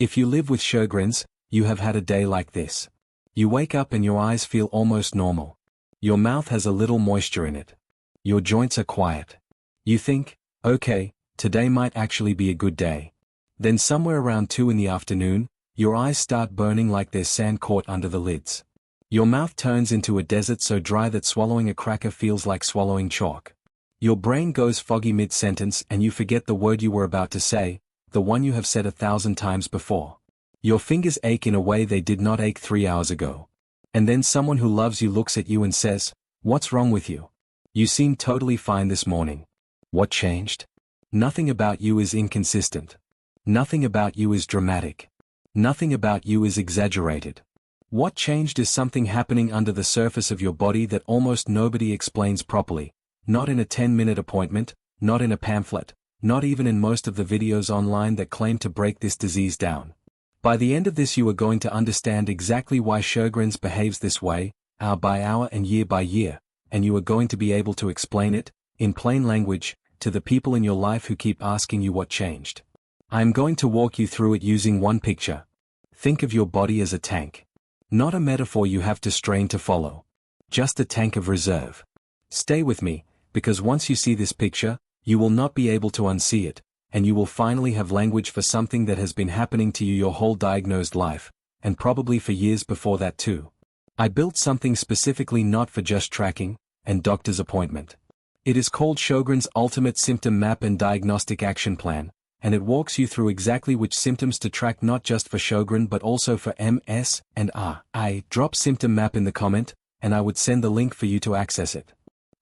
If you live with Sjogrens, you have had a day like this. You wake up and your eyes feel almost normal. Your mouth has a little moisture in it. Your joints are quiet. You think, okay, today might actually be a good day. Then somewhere around 2 in the afternoon, your eyes start burning like there's sand caught under the lids. Your mouth turns into a desert so dry that swallowing a cracker feels like swallowing chalk. Your brain goes foggy mid-sentence and you forget the word you were about to say, the one you have said 1,000 times before. Your fingers ache in a way they did not ache 3 hours ago. And then someone who loves you looks at you and says, "What's wrong with you? You seem totally fine this morning. What changed?" Nothing about you is inconsistent. Nothing about you is dramatic. Nothing about you is exaggerated. What changed is something happening under the surface of your body that almost nobody explains properly, not in a 10-minute appointment, not in a pamphlet, not even in most of the videos online that claim to break this disease down. By the end of this you are going to understand exactly why Sjogrens behaves this way, hour by hour and year by year, and you are going to be able to explain it, in plain language, to the people in your life who keep asking you what changed. I am going to walk you through it using one picture. Think of your body as a tank. Not a metaphor you have to strain to follow. Just a tank of reserve. Stay with me, because once you see this picture, you will not be able to unsee it, and you will finally have language for something that has been happening to you your whole diagnosed life, and probably for years before that too. I built something specifically not for just tracking and doctor's appointment. It is called Sjogren's Ultimate Symptom Map and Diagnostic Action Plan, and it walks you through exactly which symptoms to track not just for Sjogren but also for MS and RI. Drop symptom map in the comment, and I would send the link for you to access it.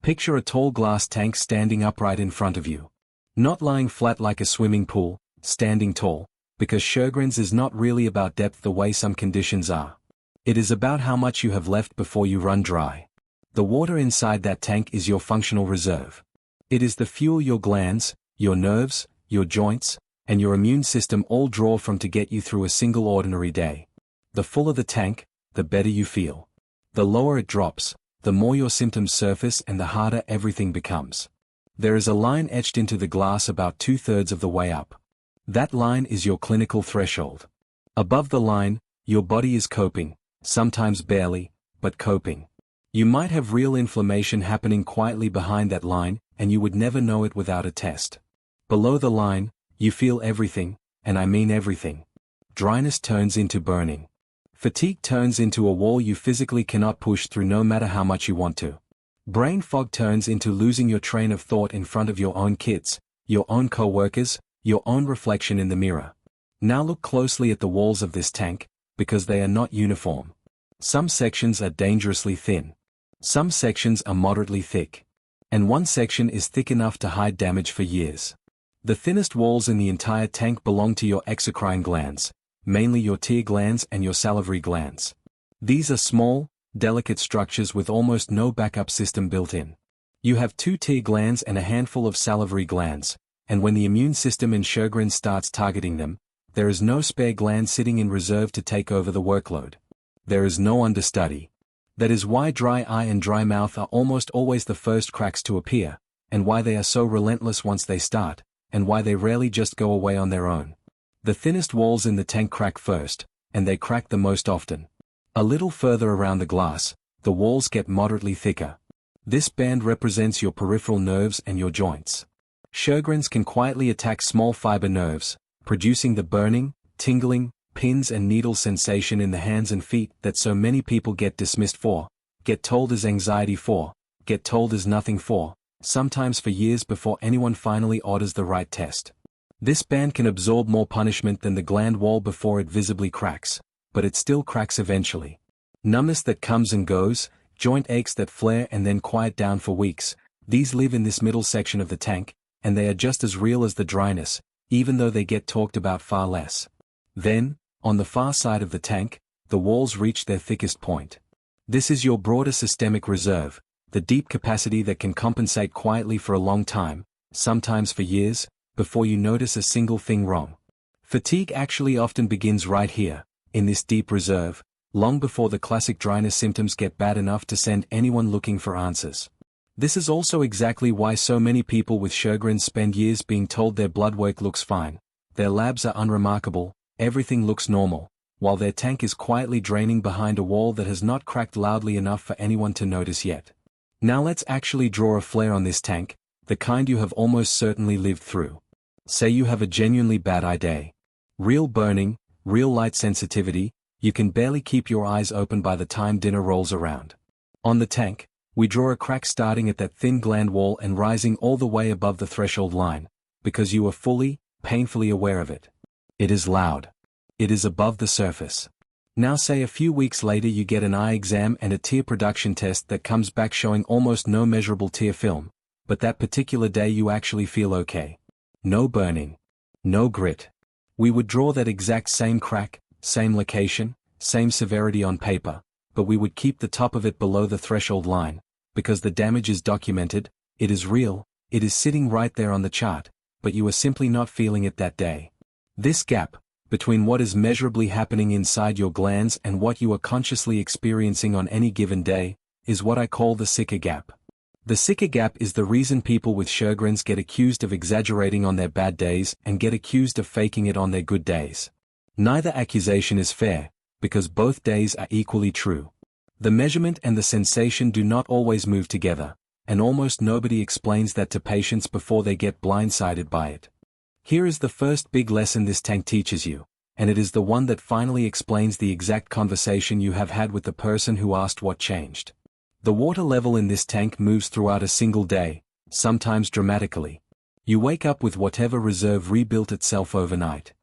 Picture a tall glass tank standing upright in front of you. Not lying flat like a swimming pool, standing tall, because Sjogren's is not really about depth the way some conditions are. It is about how much you have left before you run dry. The water inside that tank is your functional reserve. It is the fuel your glands, your nerves, your joints, and your immune system all draw from to get you through a single ordinary day. The fuller the tank, the better you feel. The lower it drops, the more your symptoms surface and the harder everything becomes. There is a line etched into the glass about 2/3 of the way up. That line is your clinical threshold. Above the line, your body is coping, sometimes barely, but coping. You might have real inflammation happening quietly behind that line, and you would never know it without a test. Below the line, you feel everything, and I mean everything. Dryness turns into burning. Fatigue turns into a wall you physically cannot push through no matter how much you want to. Brain fog turns into losing your train of thought in front of your own kids, your own co-workers, your own reflection in the mirror. Now look closely at the walls of this tank, because they are not uniform. Some sections are dangerously thin. Some sections are moderately thick. And one section is thick enough to hide damage for years. The thinnest walls in the entire tank belong to your exocrine glands, mainly your tear glands and your salivary glands. These are small, delicate structures with almost no backup system built in. You have 2 tear glands and a handful of salivary glands, and when the immune system in Sjogren starts targeting them, there is no spare gland sitting in reserve to take over the workload. There is no understudy. That is why dry eye and dry mouth are almost always the first cracks to appear, and why they are so relentless once they start, and why they rarely just go away on their own. The thinnest walls in the tank crack first, and they crack the most often. A little further around the glass, the walls get moderately thicker. This band represents your peripheral nerves and your joints. Sjogren's can quietly attack small fiber nerves, producing the burning, tingling, pins and needle sensation in the hands and feet that so many people get dismissed for, get told is anxiety for, get told is nothing for, sometimes for years before anyone finally orders the right test. This band can absorb more punishment than the gland wall before it visibly cracks, but it still cracks eventually. Numbness that comes and goes, joint aches that flare and then quiet down for weeks, these live in this middle section of the tank, and they are just as real as the dryness, even though they get talked about far less. Then, on the far side of the tank, the walls reach their thickest point. This is your broader systemic reserve, the deep capacity that can compensate quietly for a long time, sometimes for years, before you notice a single thing wrong. Fatigue actually often begins right here, in this deep reserve, long before the classic dryness symptoms get bad enough to send anyone looking for answers. This is also exactly why so many people with Sjogren spend years being told their blood work looks fine, their labs are unremarkable, everything looks normal, while their tank is quietly draining behind a wall that has not cracked loudly enough for anyone to notice yet. Now let's actually draw a flare on this tank, the kind you have almost certainly lived through. Say you have a genuinely bad eye day. Real burning, real light sensitivity, you can barely keep your eyes open by the time dinner rolls around. On the tank, we draw a crack starting at that thin gland wall and rising all the way above the threshold line, because you are fully, painfully aware of it. It is loud. It is above the surface. Now say a few weeks later you get an eye exam and a tear production test that comes back showing almost no measurable tear film, but that particular day you actually feel okay. No burning. No grit. We would draw that exact same crack, same location, same severity on paper, but we would keep the top of it below the threshold line, because the damage is documented, it is real, it is sitting right there on the chart, but you are simply not feeling it that day. This gap, between what is measurably happening inside your glands and what you are consciously experiencing on any given day, is what I call the Sika gap. The Sika gap is the reason people with Sjogrens get accused of exaggerating on their bad days and get accused of faking it on their good days. Neither accusation is fair, because both days are equally true. The measurement and the sensation do not always move together, and almost nobody explains that to patients before they get blindsided by it. Here is the first big lesson this tank teaches you, and it is the one that finally explains the exact conversation you have had with the person who asked what changed. The water level in this tank moves throughout a single day, sometimes dramatically. You wake up with whatever reserve rebuilt itself overnight.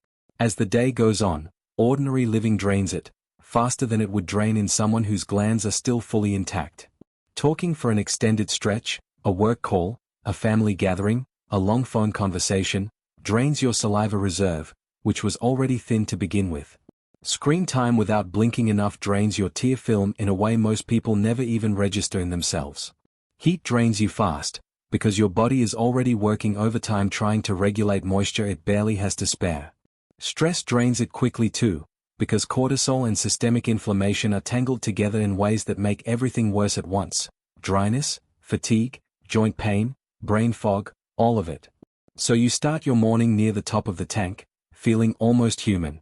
As the day goes on, ordinary living drains it, faster than it would drain in someone whose glands are still fully intact. Talking for an extended stretch, a work call, a family gathering, a long phone conversation, drains your saliva reserve, which was already thin to begin with. Screen time without blinking enough drains your tear film in a way most people never even register in themselves. Heat drains you fast, because your body is already working overtime trying to regulate moisture it barely has to spare. Stress drains it quickly too, because cortisol and systemic inflammation are tangled together in ways that make everything worse at once. Dryness, fatigue, joint pain, brain fog, all of it. So you start your morning near the top of the tank, feeling almost human.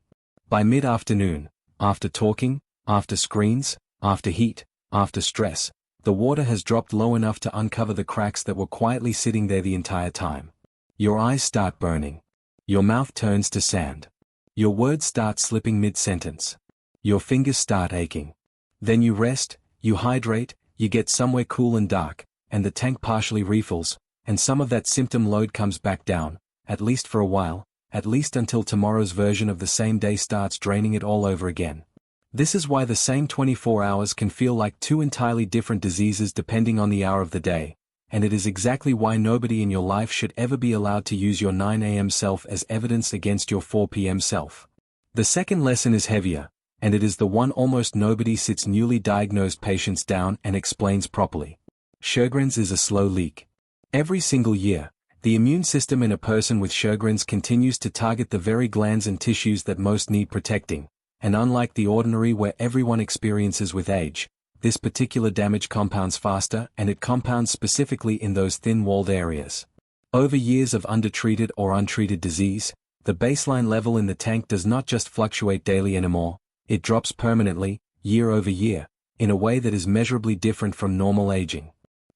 By mid-afternoon, after talking, after screens, after heat, after stress, the water has dropped low enough to uncover the cracks that were quietly sitting there the entire time. Your eyes start burning. Your mouth turns to sand. Your words start slipping mid-sentence. Your fingers start aching. Then you rest, you hydrate, you get somewhere cool and dark, and the tank partially refills, and some of that symptom load comes back down, at least for a while, at least until tomorrow's version of the same day starts draining it all over again. This is why the same 24 hours can feel like two entirely different diseases depending on the hour of the day, and it is exactly why nobody in your life should ever be allowed to use your 9 a.m. self as evidence against your 4 p.m. self. The second lesson is heavier, and it is the one almost nobody sits newly diagnosed patients down and explains properly. Sjogrens is a slow leak. Every single year, the immune system in a person with Sjogrens continues to target the very glands and tissues that most need protecting, and unlike the ordinary where everyone experiences with age, this particular damage compounds faster and it compounds specifically in those thin-walled areas. Over years of undertreated or untreated disease, the baseline level in the tank does not just fluctuate daily anymore, it drops permanently, year over year, in a way that is measurably different from normal aging.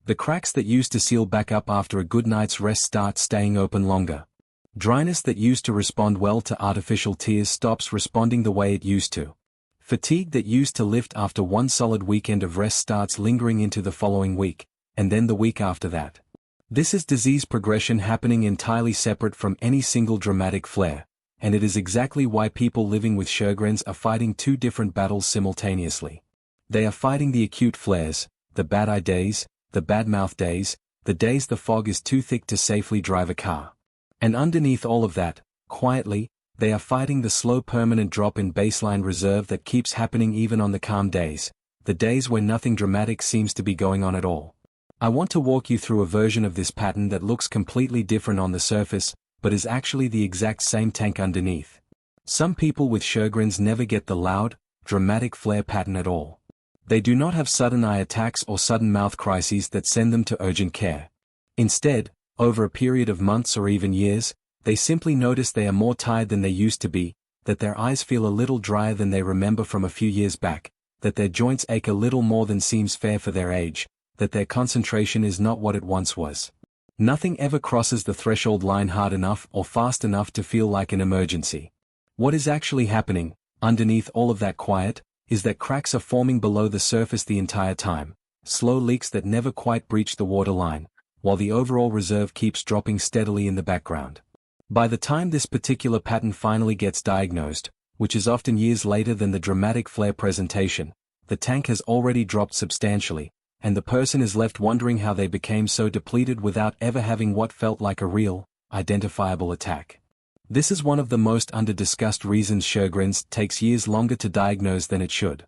The cracks that used to seal back up after a good night's rest start staying open longer. Dryness that used to respond well to artificial tears stops responding the way it used to. Fatigue that used to lift after one solid weekend of rest starts lingering into the following week, and then the week after that. This is disease progression happening entirely separate from any single dramatic flare, and it is exactly why people living with Sjogrens are fighting two different battles simultaneously. They are fighting the acute flares, the bad eye days, the bad mouth days, the days the fog is too thick to safely drive a car. And underneath all of that, quietly, they are fighting the slow permanent drop in baseline reserve that keeps happening even on the calm days, the days where nothing dramatic seems to be going on at all. I want to walk you through a version of this pattern that looks completely different on the surface, but is actually the exact same tank underneath. Some people with Sjogrens never get the loud, dramatic flare pattern at all. They do not have sudden eye attacks or sudden mouth crises that send them to urgent care. Instead, over a period of months or even years, they simply notice they are more tired than they used to be, that their eyes feel a little drier than they remember from a few years back, that their joints ache a little more than seems fair for their age, that their concentration is not what it once was. Nothing ever crosses the threshold line hard enough or fast enough to feel like an emergency. What is actually happening, underneath all of that quiet, is that cracks are forming below the surface the entire time, slow leaks that never quite breach the waterline, while the overall reserve keeps dropping steadily in the background. By the time this particular pattern finally gets diagnosed, which is often years later than the dramatic flare presentation, the tank has already dropped substantially, and the person is left wondering how they became so depleted without ever having what felt like a real, identifiable attack. This is one of the most under-discussed reasons Sjogrens takes years longer to diagnose than it should.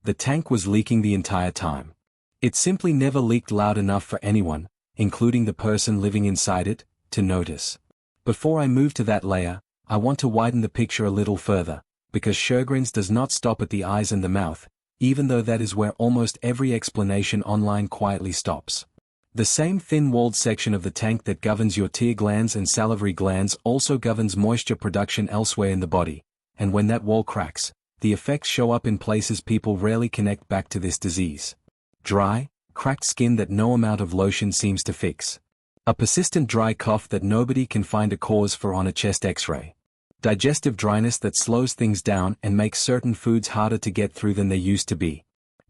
The tank was leaking the entire time. It simply never leaked loud enough for anyone, including the person living inside it, to notice. Before I move to that layer, I want to widen the picture a little further, because Sjogrens does not stop at the eyes and the mouth, even though that is where almost every explanation online quietly stops. The same thin-walled section of the tank that governs your tear glands and salivary glands also governs moisture production elsewhere in the body, and when that wall cracks, the effects show up in places people rarely connect back to this disease. Dry, cracked skin that no amount of lotion seems to fix. A persistent dry cough that nobody can find a cause for on a chest x-ray. Digestive dryness that slows things down and makes certain foods harder to get through than they used to be.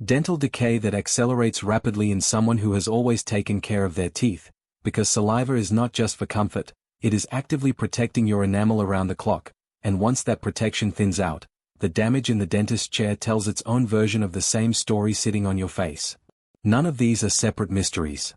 Dental decay that accelerates rapidly in someone who has always taken care of their teeth, because saliva is not just for comfort, it is actively protecting your enamel around the clock, and once that protection thins out, the damage in the dentist's chair tells its own version of the same story sitting on your face. None of these are separate mysteries.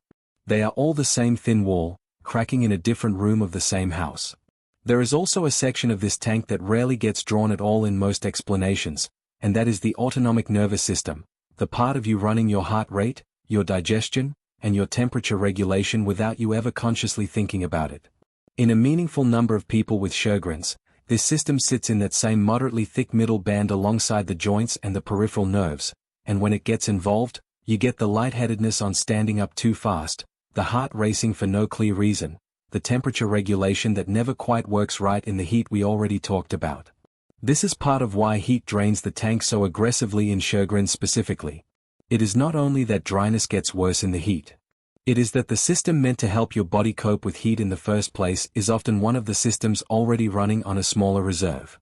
They are all the same thin wall, cracking in a different room of the same house. There is also a section of this tank that rarely gets drawn at all in most explanations, and that is the autonomic nervous system, the part of you running your heart rate, your digestion, and your temperature regulation without you ever consciously thinking about it. In a meaningful number of people with Sjogrens, this system sits in that same moderately thick middle band alongside the joints and the peripheral nerves, and when it gets involved, you get the lightheadedness on standing up too fast, the heart racing for no clear reason, the temperature regulation that never quite works right in the heat we already talked about. This is part of why heat drains the tank so aggressively in Sjogrens specifically. It is not only that dryness gets worse in the heat. It is that the system meant to help your body cope with heat in the first place is often one of the systems already running on a smaller reserve.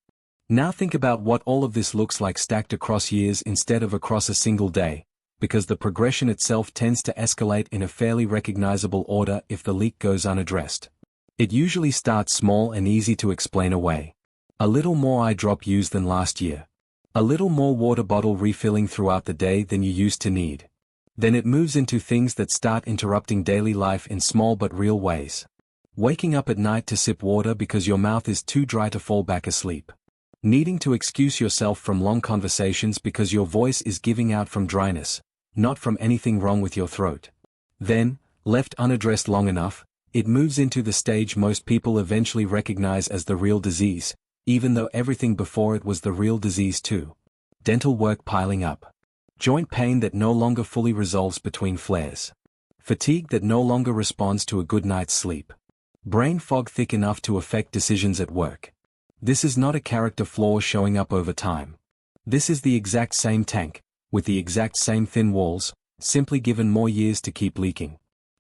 Now think about what all of this looks like stacked across years instead of across a single day, because the progression itself tends to escalate in a fairly recognizable order if the leak goes unaddressed. It usually starts small and easy to explain away. A little more eye drop use than last year. A little more water bottle refilling throughout the day than you used to need. Then it moves into things that start interrupting daily life in small but real ways. Waking up at night to sip water because your mouth is too dry to fall back asleep. Needing to excuse yourself from long conversations because your voice is giving out from dryness, not from anything wrong with your throat. Then, left unaddressed long enough, it moves into the stage most people eventually recognize as the real disease, even though everything before it was the real disease too. Dental work piling up. Joint pain that no longer fully resolves between flares. Fatigue that no longer responds to a good night's sleep. Brain fog thick enough to affect decisions at work. This is not a character flaw showing up over time. This is the exact same tank, with the exact same thin walls, simply given more years to keep leaking.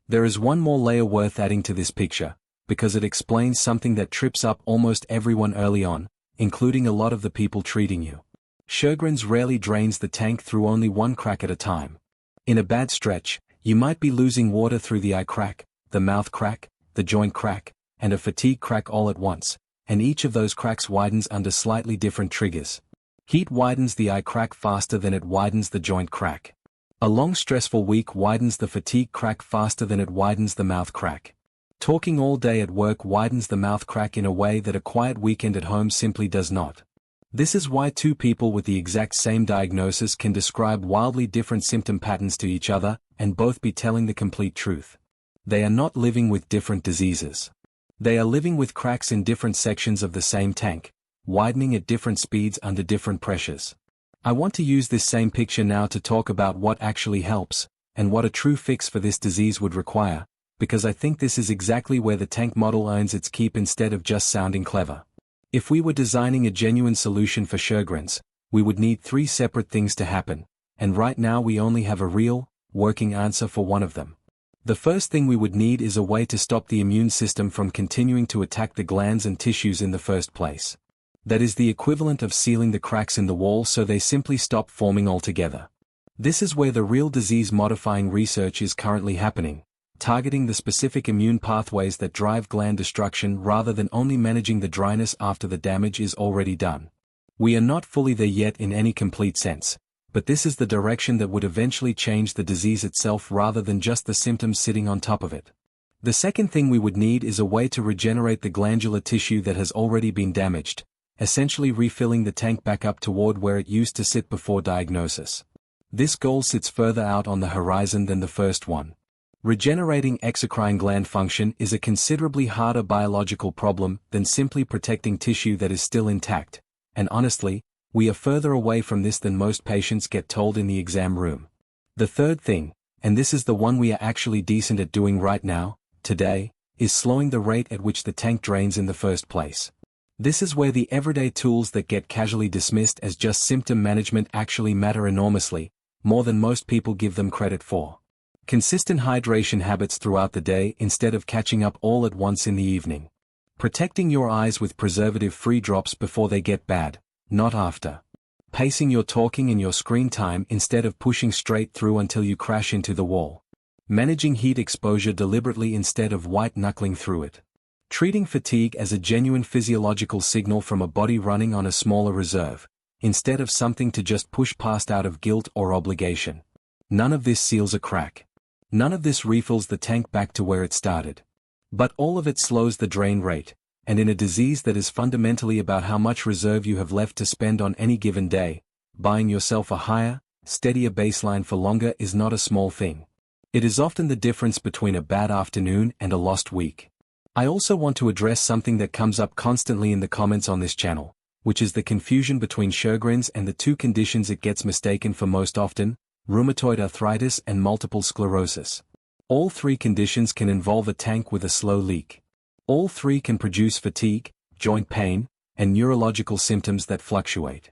There is one more layer worth adding to this picture, because it explains something that trips up almost everyone early on, including a lot of the people treating you. Sjogrens rarely drains the tank through only one crack at a time. In a bad stretch, you might be losing water through the eye crack, the mouth crack, the joint crack, and a fatigue crack all at once, and each of those cracks widens under slightly different triggers. Heat widens the eye crack faster than it widens the joint crack. A long stressful week widens the fatigue crack faster than it widens the mouth crack. Talking all day at work widens the mouth crack in a way that a quiet weekend at home simply does not. This is why two people with the exact same diagnosis can describe wildly different symptom patterns to each other, and both be telling the complete truth. They are not living with different diseases. They are living with cracks in different sections of the same tank, widening at different speeds under different pressures. I want to use this same picture now to talk about what actually helps, and what a true fix for this disease would require, because I think this is exactly where the tank model earns its keep instead of just sounding clever. If we were designing a genuine solution for Sjogrens, we would need 3 separate things to happen, and right now we only have a real, working answer for one of them. The first thing we would need is a way to stop the immune system from continuing to attack the glands and tissues in the first place. That is the equivalent of sealing the cracks in the wall so they simply stop forming altogether. This is where the real disease-modifying research is currently happening, targeting the specific immune pathways that drive gland destruction rather than only managing the dryness after the damage is already done. We are not fully there yet in any complete sense, but this is the direction that would eventually change the disease itself rather than just the symptoms sitting on top of it. The second thing we would need is a way to regenerate the glandular tissue that has already been damaged, essentially refilling the tank back up toward where it used to sit before diagnosis. This goal sits further out on the horizon than the first one. Regenerating exocrine gland function is a considerably harder biological problem than simply protecting tissue that is still intact, and honestly, we are further away from this than most patients get told in the exam room. The third thing, and this is the one we are actually decent at doing right now, today, is slowing the rate at which the tank drains in the first place. This is where the everyday tools that get casually dismissed as just symptom management actually matter enormously, more than most people give them credit for. Consistent hydration habits throughout the day instead of catching up all at once in the evening. Protecting your eyes with preservative-free drops before they get bad, not after. Pacing your talking and your screen time instead of pushing straight through until you crash into the wall. Managing heat exposure deliberately instead of white-knuckling through it. Treating fatigue as a genuine physiological signal from a body running on a smaller reserve, instead of something to just push past out of guilt or obligation. None of this seals a crack. None of this refills the tank back to where it started. But all of it slows the drain rate, and in a disease that is fundamentally about how much reserve you have left to spend on any given day, buying yourself a higher, steadier baseline for longer is not a small thing. It is often the difference between a bad afternoon and a lost week. I also want to address something that comes up constantly in the comments on this channel, which is the confusion between Sjogrens and the 2 conditions it gets mistaken for most often, rheumatoid arthritis and multiple sclerosis. All 3 conditions can involve a tank with a slow leak. All 3 can produce fatigue, joint pain, and neurological symptoms that fluctuate.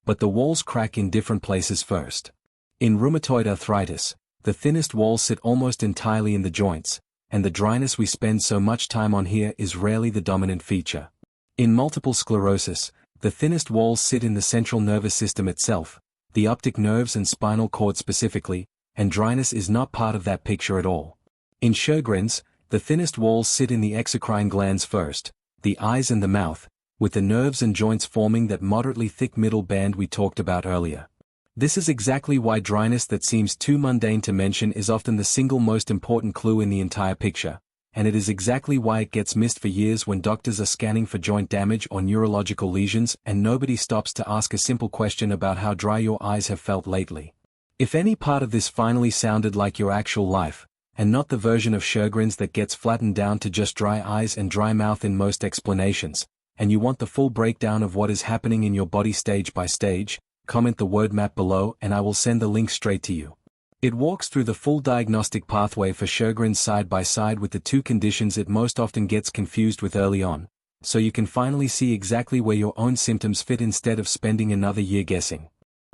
But the walls crack in different places first. In rheumatoid arthritis, the thinnest walls sit almost entirely in the joints, and the dryness we spend so much time on here is rarely the dominant feature. In multiple sclerosis, the thinnest walls sit in the central nervous system itself, the optic nerves and spinal cord specifically, and dryness is not part of that picture at all. In Sjogrens, the thinnest walls sit in the exocrine glands first, the eyes and the mouth, with the nerves and joints forming that moderately thick middle band we talked about earlier. This is exactly why dryness that seems too mundane to mention is often the single most important clue in the entire picture, and it is exactly why it gets missed for years when doctors are scanning for joint damage or neurological lesions and nobody stops to ask a simple question about how dry your eyes have felt lately. If any part of this finally sounded like your actual life, and not the version of Sjogrens that gets flattened down to just dry eyes and dry mouth in most explanations, and you want the full breakdown of what is happening in your body stage by stage, comment the word map below and I will send the link straight to you. It walks through the full diagnostic pathway for Sjogrens side by side with the 2 conditions it most often gets confused with early on, so you can finally see exactly where your own symptoms fit instead of spending another year guessing.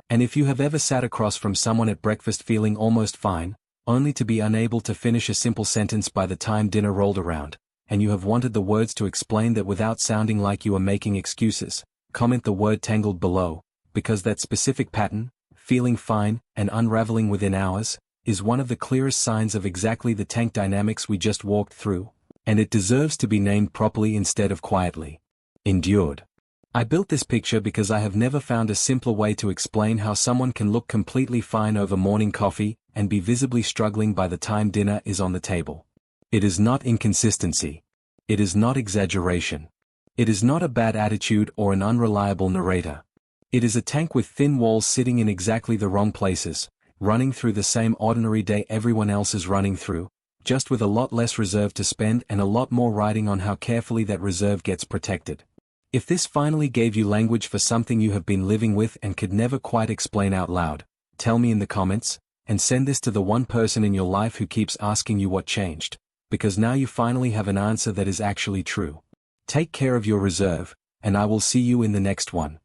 And if you have ever sat across from someone at breakfast feeling almost fine, only to be unable to finish a simple sentence by the time dinner rolled around, and you have wanted the words to explain that without sounding like you are making excuses, comment the word tangled below, because that specific pattern, feeling fine, and unraveling within hours, is one of the clearest signs of exactly the tank dynamics we just walked through, and it deserves to be named properly instead of quietly endured. I built this picture because I have never found a simpler way to explain how someone can look completely fine over morning coffee and be visibly struggling by the time dinner is on the table. It is not inconsistency. It is not exaggeration. It is not a bad attitude or an unreliable narrator. It is a tank with thin walls sitting in exactly the wrong places, running through the same ordinary day everyone else is running through, just with a lot less reserve to spend and a lot more riding on how carefully that reserve gets protected. If this finally gave you language for something you have been living with and could never quite explain out loud, tell me in the comments, and send this to the one person in your life who keeps asking you what changed, because now you finally have an answer that is actually true. Take care of your reserve, and I will see you in the next one.